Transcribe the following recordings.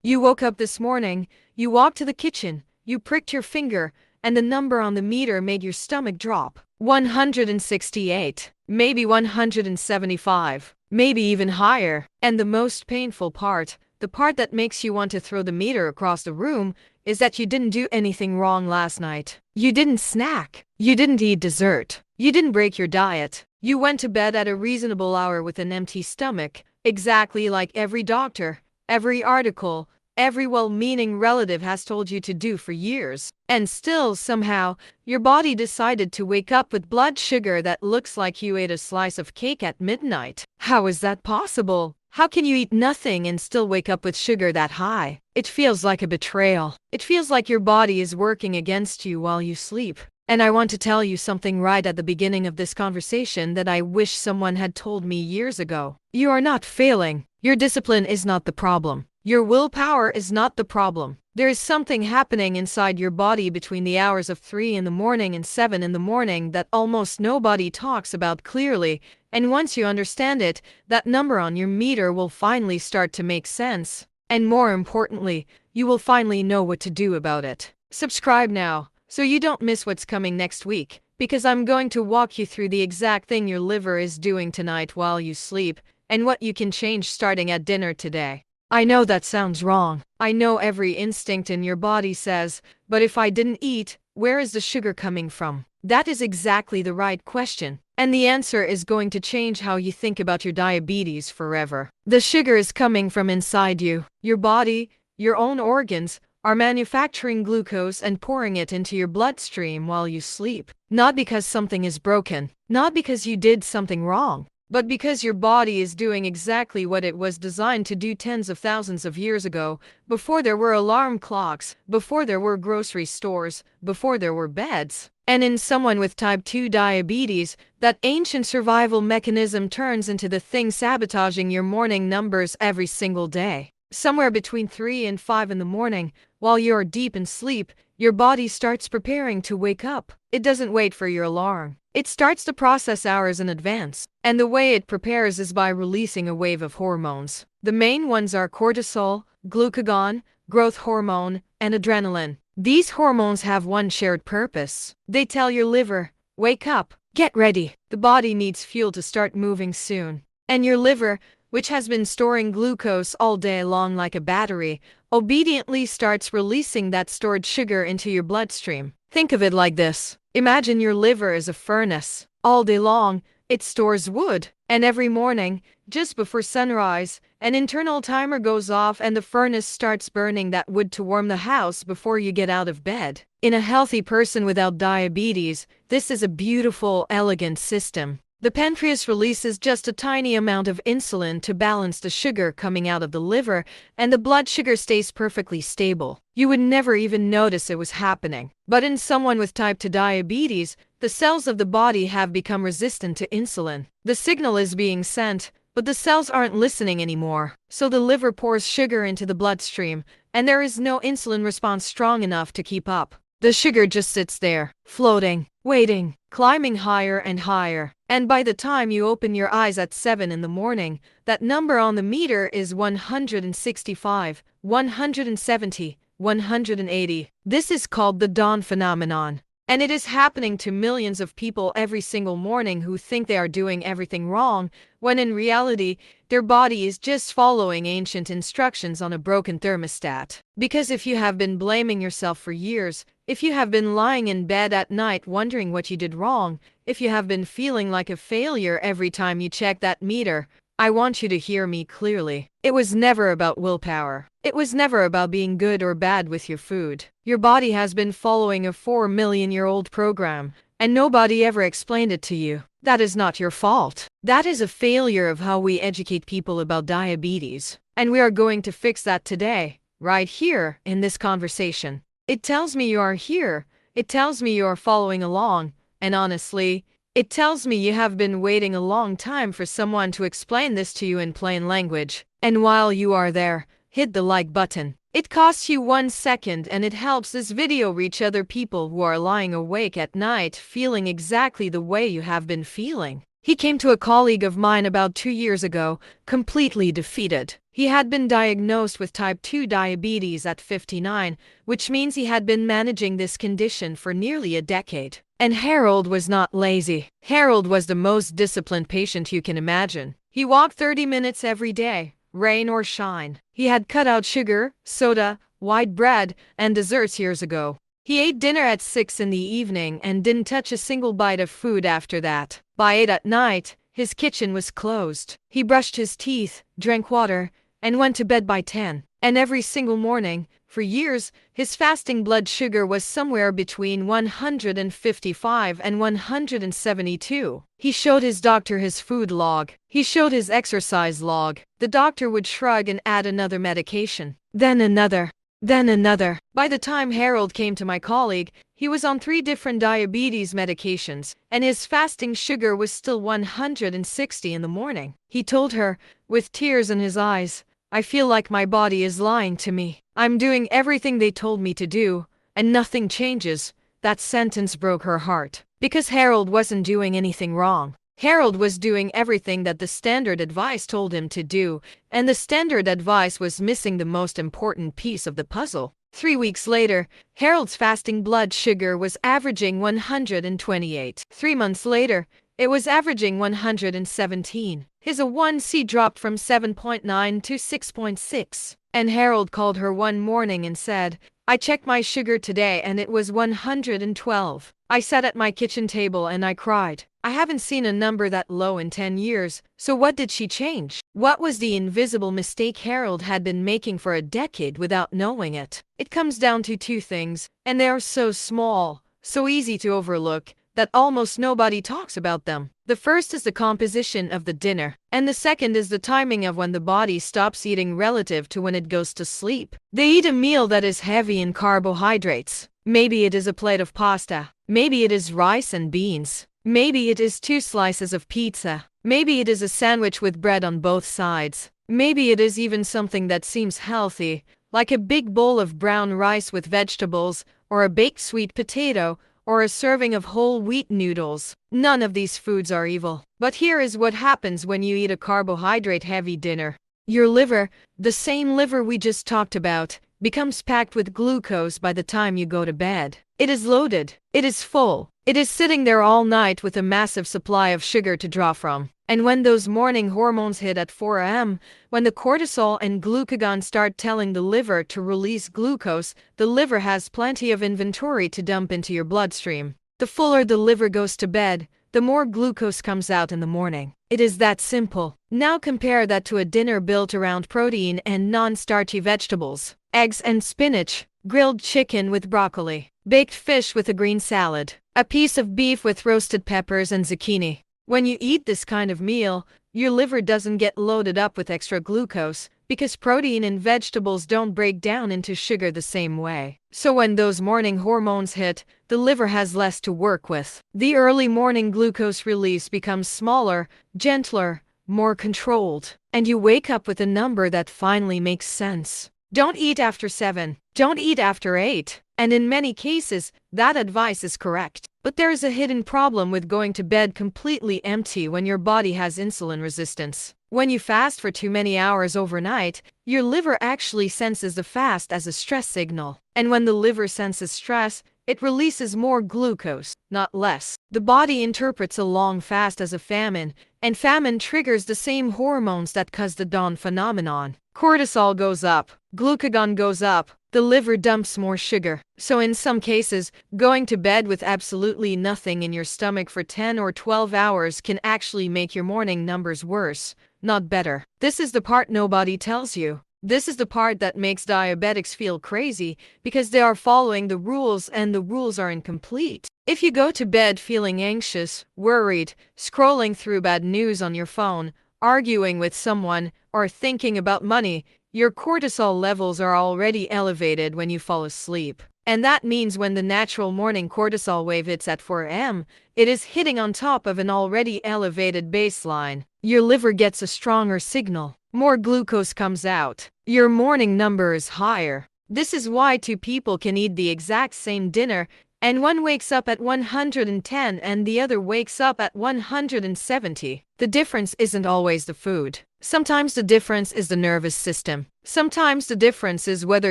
You woke up this morning, you walked to the kitchen, you pricked your finger, and the number on the meter made your stomach drop. 168, maybe 175, maybe even higher. And the most painful part, the part that makes you want to throw the meter across the room, is that you didn't do anything wrong last night. You didn't snack. You didn't eat dessert. You didn't break your diet. You went to bed at a reasonable hour with an empty stomach, exactly like every doctor, every article, every well-meaning relative has told you to do for years. And still, somehow, your body decided to wake up with blood sugar that looks like you ate a slice of cake at midnight. How is that possible? How can you eat nothing and still wake up with sugar that high? It feels like a betrayal. It feels like your body is working against you while you sleep. And I want to tell you something right at the beginning of this conversation that I wish someone had told me years ago. You are not failing. Your discipline is not the problem. Your willpower is not the problem. There is something happening inside your body between the hours of 3 in the morning and 7 in the morning that almost nobody talks about clearly, and once you understand it, that number on your meter will finally start to make sense. And more importantly, you will finally know what to do about it. Subscribe now, so you don't miss what's coming next week, because I'm going to walk you through the exact thing your liver is doing tonight while you sleep, and what you can change starting at dinner today. I know that sounds wrong. I know every instinct in your body says, but if I didn't eat, where is the sugar coming from? That is exactly the right question. And the answer is going to change how you think about your diabetes forever. The sugar is coming from inside you. Your body, your own organs, are manufacturing glucose and pouring it into your bloodstream while you sleep. Not because something is broken, not because you did something wrong, but because your body is doing exactly what it was designed to do tens of thousands of years ago, before there were alarm clocks, before there were grocery stores, before there were beds. And in someone with type 2 diabetes, that ancient survival mechanism turns into the thing sabotaging your morning numbers every single day. Somewhere between 3 and 5 in the morning, while you're deep in sleep, your body starts preparing to wake up. It doesn't wait for your alarm. It starts the process hours in advance. And the way it prepares is by releasing a wave of hormones. The main ones are cortisol, glucagon, growth hormone, and adrenaline. These hormones have one shared purpose. They tell your liver, wake up, get ready. The body needs fuel to start moving soon. And your liver, which has been storing glucose all day long like a battery, obediently starts releasing that stored sugar into your bloodstream. Think of it like this. Imagine your liver as a furnace. All day long, it stores wood. And every morning, just before sunrise, an internal timer goes off and the furnace starts burning that wood to warm the house before you get out of bed. In a healthy person without diabetes, this is a beautiful, elegant system. The pancreas releases just a tiny amount of insulin to balance the sugar coming out of the liver, and the blood sugar stays perfectly stable. You would never even notice it was happening. But in someone with type 2 diabetes, the cells of the body have become resistant to insulin. The signal is being sent, but the cells aren't listening anymore. So the liver pours sugar into the bloodstream, and there is no insulin response strong enough to keep up. The sugar just sits there, floating, waiting, climbing higher and higher. And by the time you open your eyes at 7 in the morning, that number on the meter is 165, 170, 180. This is called the dawn phenomenon. And it is happening to millions of people every single morning who think they are doing everything wrong, when in reality, their body is just following ancient instructions on a broken thermostat. Because if you have been blaming yourself for years, if you have been lying in bed at night wondering what you did wrong, if you have been feeling like a failure every time you check that meter, I want you to hear me clearly. It was never about willpower. It was never about being good or bad with your food. Your body has been following a 4 million-year-old program, and nobody ever explained it to you. That is not your fault. That is a failure of how we educate people about diabetes. And we are going to fix that today, right here, in this conversation. It tells me you are here. It tells me you are following along. And honestly, it tells me you have been waiting a long time for someone to explain this to you in plain language. And while you are there, hit the like button. It costs you 1 second and it helps this video reach other people who are lying awake at night feeling exactly the way you have been feeling. He came to a colleague of mine about 2 years ago, completely defeated. He had been diagnosed with type 2 diabetes at 59, which means he had been managing this condition for nearly a decade. And Harold was not lazy. Harold was the most disciplined patient you can imagine. He walked 30 minutes every day, rain or shine. He had cut out sugar, soda, white bread, and desserts years ago. He ate dinner at 6 in the evening and didn't touch a single bite of food after that. By 8 at night, his kitchen was closed. He brushed his teeth, drank water, and went to bed by 10. And every single morning, for years, his fasting blood sugar was somewhere between 155 and 172. He showed his doctor his food log. He showed his exercise log. The doctor would shrug and add another medication. Then another. Then another. By the time Harold came to my colleague, he was on 3 different diabetes medications, and his fasting sugar was still 160 in the morning. He told her, with tears in his eyes, "I feel like my body is lying to me. I'm doing everything they told me to do, and nothing changes." That sentence broke her heart. Because Harold wasn't doing anything wrong. Harold was doing everything that the standard advice told him to do, and the standard advice was missing the most important piece of the puzzle. 3 weeks later, Harold's fasting blood sugar was averaging 128. 3 months later, it was averaging 117. His A1C dropped from 7.9 to 6.6. And Harold called her one morning and said, "I checked my sugar today and it was 112. I sat at my kitchen table and I cried. I haven't seen a number that low in 10 years. So what did she change? What was the invisible mistake Harold had been making for a decade without knowing it? It comes down to 2 things, and they are so small, so easy to overlook, that almost nobody talks about them. The first is the composition of the dinner, and the second is the timing of when the body stops eating relative to when it goes to sleep. They eat a meal that is heavy in carbohydrates. Maybe it is a plate of pasta. Maybe it is rice and beans. Maybe it is 2 slices of pizza. Maybe it is a sandwich with bread on both sides. Maybe it is even something that seems healthy, like a big bowl of brown rice with vegetables, or a baked sweet potato, or a serving of whole wheat noodles. None of these foods are evil. But here is what happens when you eat a carbohydrate-heavy dinner. Your liver, the same liver we just talked about, becomes packed with glucose by the time you go to bed. It is loaded. It is full. It is sitting there all night with a massive supply of sugar to draw from. And when those morning hormones hit at 4 a.m., when the cortisol and glucagon start telling the liver to release glucose, the liver has plenty of inventory to dump into your bloodstream. The fuller the liver goes to bed, the more glucose comes out in the morning. It is that simple. Now compare that to a dinner built around protein and non-starchy vegetables, eggs and spinach, grilled chicken with broccoli, baked fish with a green salad, a piece of beef with roasted peppers and zucchini. When you eat this kind of meal, your liver doesn't get loaded up with extra glucose, because protein in vegetables don't break down into sugar the same way. So when those morning hormones hit, the liver has less to work with. The early morning glucose release becomes smaller, gentler, more controlled, and you wake up with a number that finally makes sense. Don't eat after 7. Don't eat after 8. And in many cases, that advice is correct. But there is a hidden problem with going to bed completely empty when your body has insulin resistance. When you fast for too many hours overnight, your liver actually senses the fast as a stress signal. And when the liver senses stress, it releases more glucose, not less. The body interprets a long fast as a famine, and famine triggers the same hormones that cause the dawn phenomenon. Cortisol goes up, glucagon goes up, the liver dumps more sugar. So in some cases, going to bed with absolutely nothing in your stomach for 10 or 12 hours can actually make your morning numbers worse, not better. This is the part nobody tells you. This is the part that makes diabetics feel crazy, because they are following the rules and the rules are incomplete. If you go to bed feeling anxious, worried, scrolling through bad news on your phone, arguing with someone, or thinking about money, your cortisol levels are already elevated when you fall asleep. And that means when the natural morning cortisol wave hits at 4 a.m., it is hitting on top of an already elevated baseline. Your liver gets a stronger signal. More glucose comes out. Your morning number is higher. This is why 2 people can eat the exact same dinner And one wakes up at 110 and the other wakes up at 170. The difference isn't always the food. Sometimes the difference is the nervous system. Sometimes the difference is whether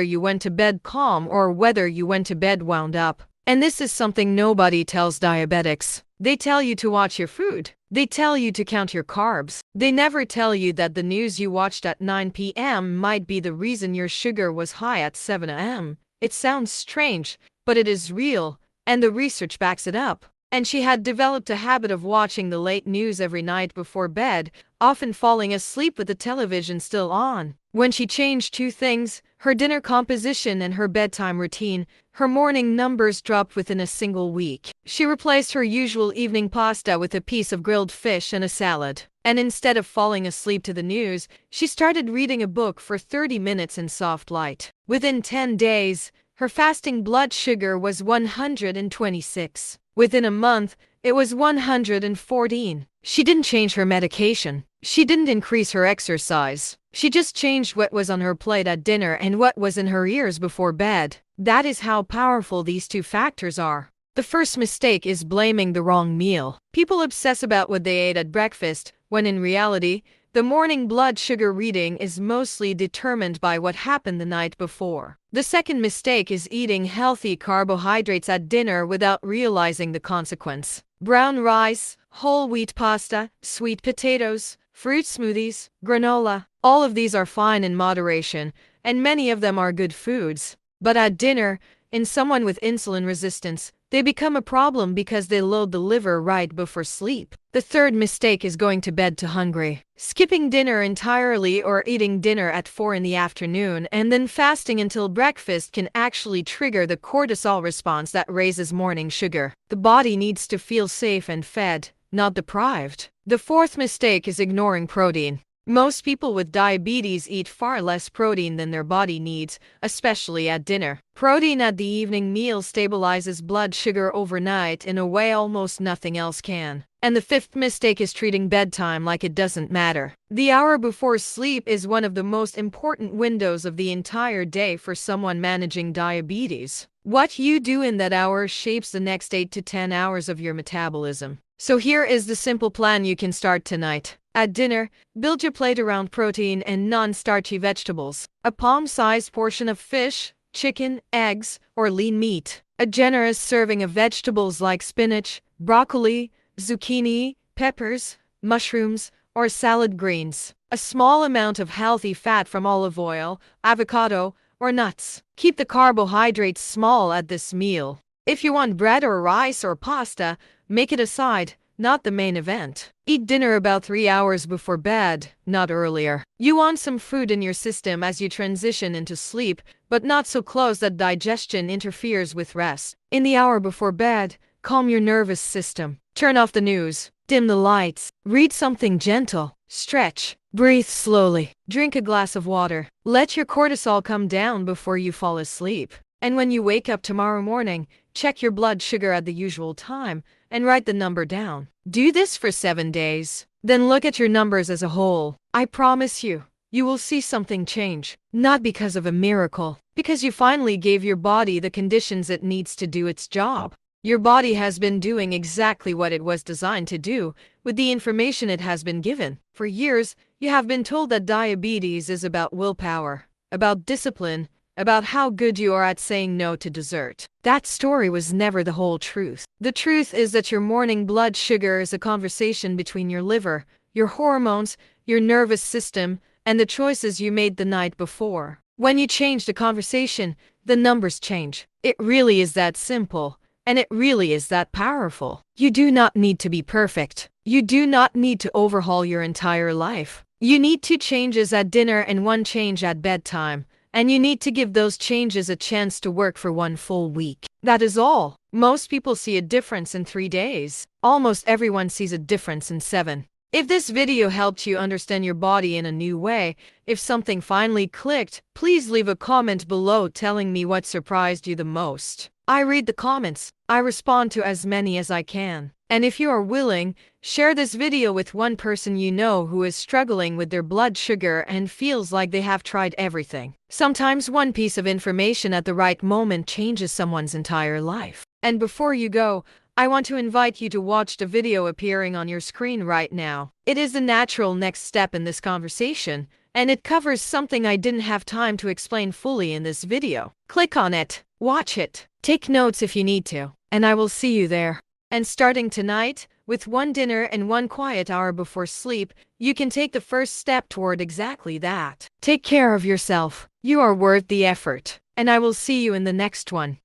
you went to bed calm or whether you went to bed wound up. And this is something nobody tells diabetics. They tell you to watch your food. They tell you to count your carbs. They never tell you that the news you watched at 9 p.m. might be the reason your sugar was high at 7 a.m. It sounds strange, but it is real, and the research backs it up. And she had developed a habit of watching the late news every night before bed, often falling asleep with the television still on. When she changed two things, her dinner composition and her bedtime routine, her morning numbers dropped within a single week. She replaced her usual evening pasta with a piece of grilled fish and a salad. And instead of falling asleep to the news, she started reading a book for 30 minutes in soft light. Within 10 days, her fasting blood sugar was 126. Within a month, it was 114. She didn't change her medication. She didn't increase her exercise. She just changed what was on her plate at dinner and what was in her ears before bed. That is how powerful these two factors are. The first mistake is blaming the wrong meal. People obsess about what they ate at breakfast, when in reality, the morning blood sugar reading is mostly determined by what happened the night before. The second mistake is eating healthy carbohydrates at dinner without realizing the consequence. Brown rice, whole wheat pasta, sweet potatoes, fruit smoothies, granola, all of these are fine in moderation, and many of them are good foods. But at dinner, in someone with insulin resistance, they become a problem because they load the liver right before sleep. The third mistake is going to bed too hungry. Skipping dinner entirely or eating dinner at 4 in the afternoon and then fasting until breakfast can actually trigger the cortisol response that raises morning sugar. The body needs to feel safe and fed, not deprived. The fourth mistake is ignoring protein. Most people with diabetes eat far less protein than their body needs, especially at dinner. Protein at the evening meal stabilizes blood sugar overnight in a way almost nothing else can. And the fifth mistake is treating bedtime like it doesn't matter. The hour before sleep is one of the most important windows of the entire day for someone managing diabetes. What you do in that hour shapes the next 8 to 10 hours of your metabolism. So here is the simple plan you can start tonight. At dinner, build your plate around protein and non-starchy vegetables. A palm-sized portion of fish, chicken, eggs, or lean meat. A generous serving of vegetables like spinach, broccoli, zucchini, peppers, mushrooms, or salad greens. A small amount of healthy fat from olive oil, avocado, or nuts. Keep the carbohydrates small at this meal. If you want bread or rice or pasta, make it a side, not the main event. Eat dinner about 3 hours before bed, not earlier. You want some food in your system as you transition into sleep, but not so close that digestion interferes with rest. In the hour before bed, calm your nervous system. Turn off the news. Dim the lights. Read something gentle. Stretch. Breathe slowly. Drink a glass of water. Let your cortisol come down before you fall asleep. And when you wake up tomorrow morning, check your blood sugar at the usual time and write the number down. Do this for 7 days. Then look at your numbers as a whole. I promise you, you will see something change. Not because of a miracle, because you finally gave your body the conditions it needs to do its job. Your body has been doing exactly what it was designed to do with the information it has been given. For years, you have been told that diabetes is about willpower, about discipline, about how good you are at saying no to dessert. That story was never the whole truth. The truth is that your morning blood sugar is a conversation between your liver, your hormones, your nervous system, and the choices you made the night before. When you change the conversation, the numbers change. It really is that simple. And it really is that powerful. You do not need to be perfect. You do not need to overhaul your entire life. You need 2 changes at dinner and 1 change at bedtime. And you need to give those changes a chance to work for 1 full week. That is all. Most people see a difference in 3 days. Almost everyone sees a difference in 7. If this video helped you understand your body in a new way, if something finally clicked, please leave a comment below telling me what surprised you the most. I read the comments. I respond to as many as I can. And if you are willing, share this video with one person you know who is struggling with their blood sugar and feels like they have tried everything. Sometimes one piece of information at the right moment changes someone's entire life. And before you go, I want to invite you to watch the video appearing on your screen right now. It is the natural next step in this conversation, and it covers something I didn't have time to explain fully in this video. Click on it, watch it, take notes if you need to, and I will see you there. And starting tonight, with one dinner and one quiet hour before sleep, you can take the first step toward exactly that. Take care of yourself. You are worth the effort, and I will see you in the next one.